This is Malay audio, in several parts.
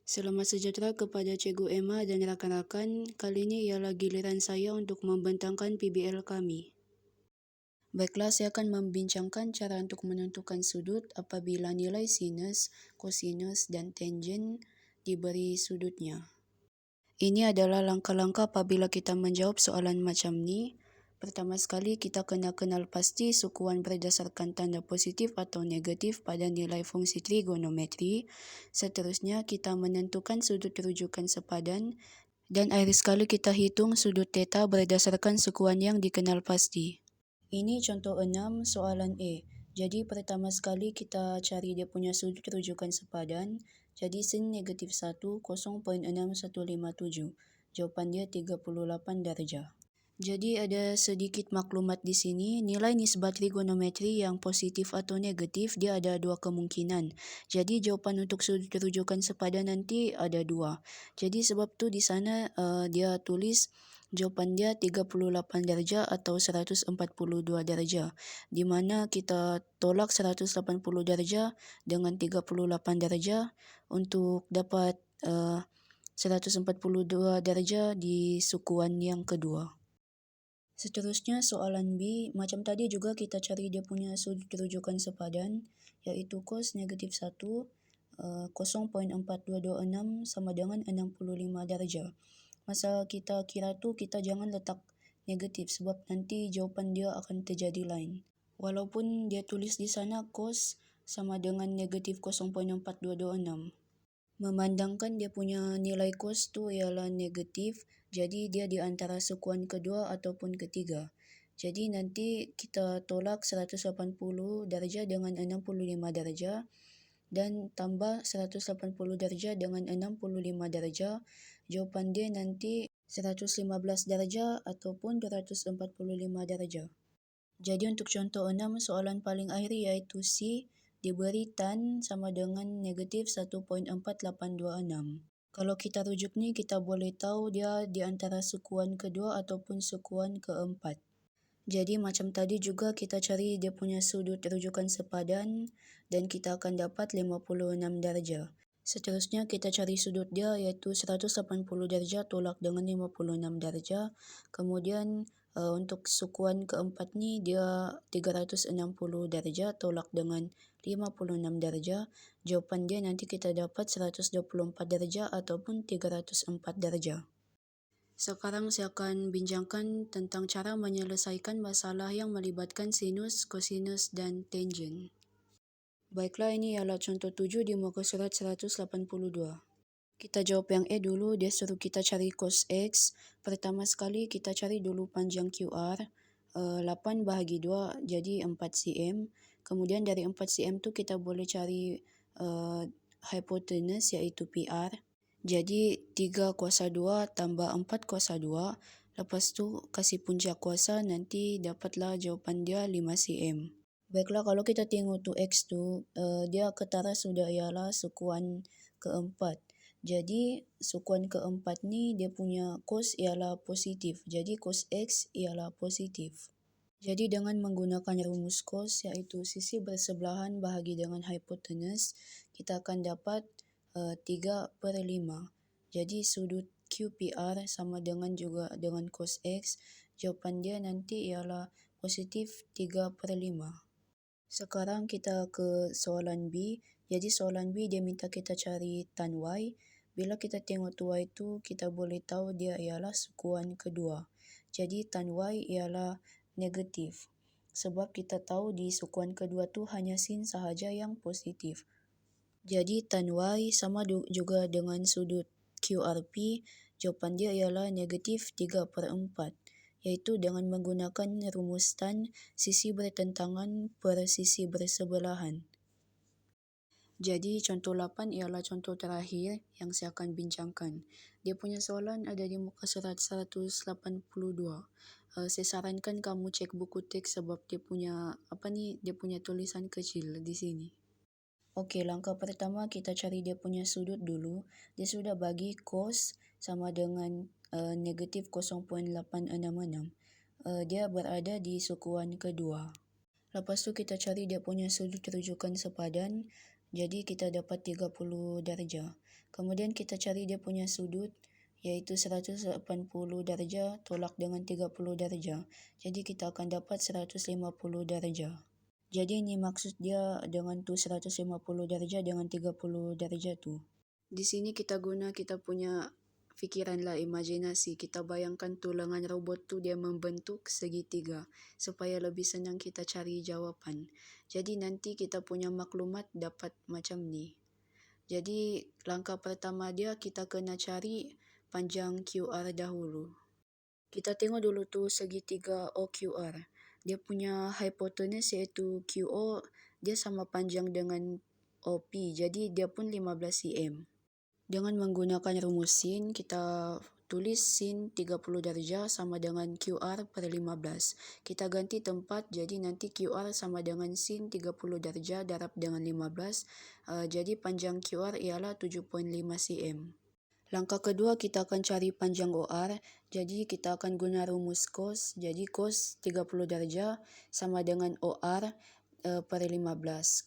Selamat sejahtera kepada Cikgu Emma dan rakan-rakan. Kali ini ialah giliran saya untuk membentangkan PBL kami. Baiklah, saya akan membincangkan cara untuk menentukan sudut apabila nilai sinus, kosinus dan tangen diberi sudutnya. Ini adalah langkah-langkah apabila kita menjawab soalan macam ni. Pertama sekali, kita kena kenal pasti sukuan berdasarkan tanda positif atau negatif pada nilai fungsi trigonometri. Seterusnya, kita menentukan sudut rujukan sepadan dan akhir sekali kita hitung sudut theta berdasarkan sukuan yang dikenal pasti. Ini contoh 6 soalan A. Jadi pertama sekali kita cari dia punya sudut rujukan sepadan. Jadi sin negatif 1, 0.6157. Jawapan dia 38 darjah. Jadi ada sedikit maklumat di sini. Nilai nisbat trigonometri yang positif atau negatif dia ada dua kemungkinan. Jadi jawapan untuk sudut rujukan sepadan nanti ada dua. Jadi sebab tu di sana dia tulis jawapan dia 38 darjah atau 142 darjah. Di mana kita tolak 180 darjah dengan 38 darjah untuk dapat 142 darjah di sukuan yang kedua. Seterusnya soalan B, macam tadi juga kita cari dia punya sudut rujukan sepadan, iaitu cos negatif 1, 0.4226 sama dengan 65 darjah. Masa kita kira tu, kita jangan letak negatif sebab nanti jawapan dia akan terjadi lain. Walaupun dia tulis di sana cos sama dengan negatif 0.4226. Memandangkan dia punya nilai cos tu ialah negatif, jadi dia di antara sukuan kedua ataupun ketiga. Jadi nanti kita tolak 180 darjah dengan 65 darjah dan tambah 180 darjah dengan 65 darjah. Jawapan dia nanti 115 darjah ataupun 245 darjah. Jadi untuk contoh 6, soalan paling akhir iaitu C, diberi tan sama dengan negatif 1.4826. Kalau kita rujuk ni, kita boleh tahu dia di antara sukuan kedua ataupun sukuan keempat. Jadi macam tadi juga kita cari dia punya sudut rujukan sepadan dan kita akan dapat 56 darjah. Seterusnya kita cari sudut dia iaitu 180 darjah tolak dengan 56 darjah. Kemudian untuk sukuan keempat ni dia 360 darjah tolak dengan 56 darjah. Jawapan dia nanti kita dapat 124 darjah ataupun 304 darjah. Sekarang saya akan bincangkan tentang cara menyelesaikan masalah yang melibatkan sinus, kosinus dan tangen. Baiklah, ini ialah contoh 7 di muka surat 182. Kita jawab yang A dulu, dia suruh kita cari cos X. Pertama sekali kita cari dulu panjang QR, 8 bahagi 2 jadi 4 cm. Kemudian dari 4 cm tu kita boleh cari hipotenus iaitu PR. Jadi 3 kuasa 2 tambah 4 kuasa 2. Lepas tu kasih puncak kuasa, nanti dapatlah jawapan dia 5 cm. Baiklah, kalau kita tengok tu X tu, dia ketara sudah ialah sukuan keempat. Jadi sukuan keempat ni dia punya cos ialah positif. Jadi cos X ialah positif. Jadi dengan menggunakan rumus cos iaitu sisi bersebelahan bahagi dengan hipotenus, kita akan dapat 3/5. Jadi sudut QPR sama dengan juga dengan cos X. Jawapan dia nanti ialah positif 3/5. Sekarang kita ke soalan B. Jadi soalan B dia minta kita cari tan Y. Bila kita tengok tu Y tu, kita boleh tahu dia ialah sukuan kedua. Jadi tan Y ialah negatif. Sebab kita tahu di sukuan kedua tu hanya sin sahaja yang positif. Jadi tan Y sama juga dengan sudut QRP. Jawapan dia ialah negatif 3/4. Iaitu dengan menggunakan rumus tan sisi bertentangan per sisi bersebelahan. Jadi contoh 8 ialah contoh terakhir yang saya akan bincangkan. Dia punya soalan ada di muka surat 182. Saya sarankan kamu cek buku teks sebab dia punya tulisan kecil di sini. Okey, langkah pertama kita cari dia punya sudut dulu. Dia sudah bagi cos sama dengan negatif 0.866. Dia berada di sukuan kedua. Lepas tu kita cari dia punya sudut rujukan sepadan. Jadi kita dapat 30 darjah. Kemudian kita cari dia punya sudut, yaitu 180 darjah tolak dengan 30 darjah. Jadi kita akan dapat 150 darjah. Jadi ini maksud dia dengan tu 150 darjah dengan 30 darjah tu. Di sini kita guna kita punya fikiran lah, imajinasi. Kita bayangkan tu lengan robot tu dia membentuk segitiga supaya lebih senang kita cari jawapan. Jadi nanti kita punya maklumat dapat macam ni. Jadi langkah pertama dia kita kena cari panjang QR dahulu. Kita tengok dulu tu segitiga OQR. Dia punya hypotenuse iaitu QO dia sama panjang dengan OP. Jadi dia pun 15 cm. Dengan menggunakan rumus sin, kita tulis sin 30 darjah sama dengan QR per 15. Kita ganti tempat, jadi nanti QR sama dengan sin 30 darjah darab dengan 15. Jadi panjang QR ialah 7.5 cm. Langkah kedua kita akan cari panjang OR. Jadi kita akan guna rumus cos. Jadi cos 30 darjah sama dengan OR per 15.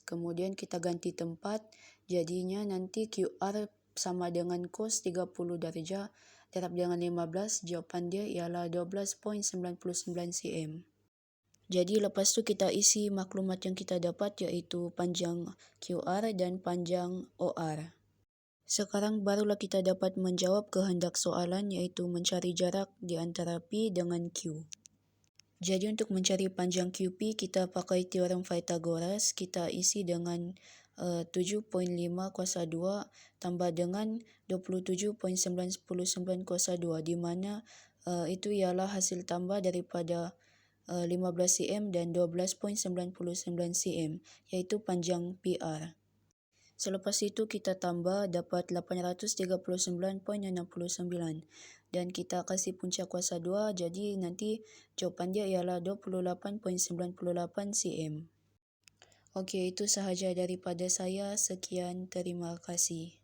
Kemudian kita ganti tempat. Jadinya nanti QR sama dengan cos 30 darjah darab dengan 15. Jawapan dia ialah 12.99 cm. Jadi lepas tu kita isi maklumat yang kita dapat iaitu panjang QR dan panjang OR. Sekarang barulah kita dapat menjawab kehendak soalan iaitu mencari jarak di antara P dengan Q. Jadi untuk mencari panjang QP kita pakai teorem Pythagoras. Kita isi dengan 7.5 kuasa 2 tambah dengan 27.999 kuasa 2 di mana itu ialah hasil tambah daripada 15 cm dan 12.99 cm iaitu panjang PR. Selepas itu kita tambah dapat 839.69 dan kita kasih punca kuasa 2 jadi nanti jawapan dia ialah 28.98 cm. Okey, itu sahaja daripada saya. Sekian, terima kasih.